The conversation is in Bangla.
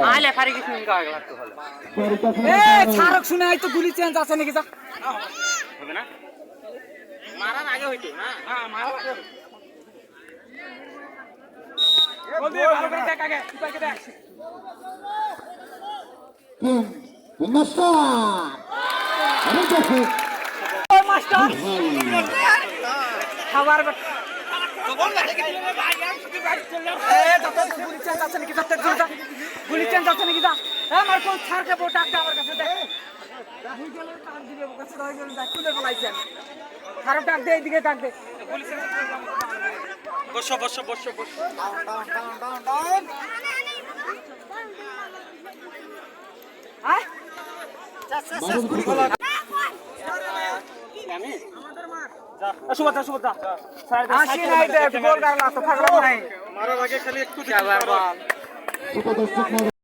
আলে ফারি কিছু নিন কাগজ লাগতো ভালো এ ছাড়ক শুনে আই তো গুলি চেঞ্জ আছে নাকি যা হবে না মারার আগে হইতো না হ্যাঁ মারা লাগে বলবি ভালো করে দেখ আগে কিপারকে দেখ মাস্টার আরে দেখো ও মাস্টার খাবার তো বল না এ দাদা গুলি চেঞ্জ আছে নাকি দাদা গুলি চেঞ্জ আছে নাকি যা আমার কোন ছাড়কে বোটাক দে আমার কাছে দেখ ভুল গেলে কান দিবে ওর কাছে রয়ে গেল দেখ তুলে বলাইছেন খারাপ ডাক দে এইদিকে ডাক দে গুলি চেঞ্জ বসো বসো বসো বসো ডাউন আয় চাচা গুলি বলা আমি আমাদের মার সুবতা সুবতা আসি নাই দে গোল গাল তো থাকলাম নাই মারার আগে খালি একটু দিতে পারো উপদেষ্টা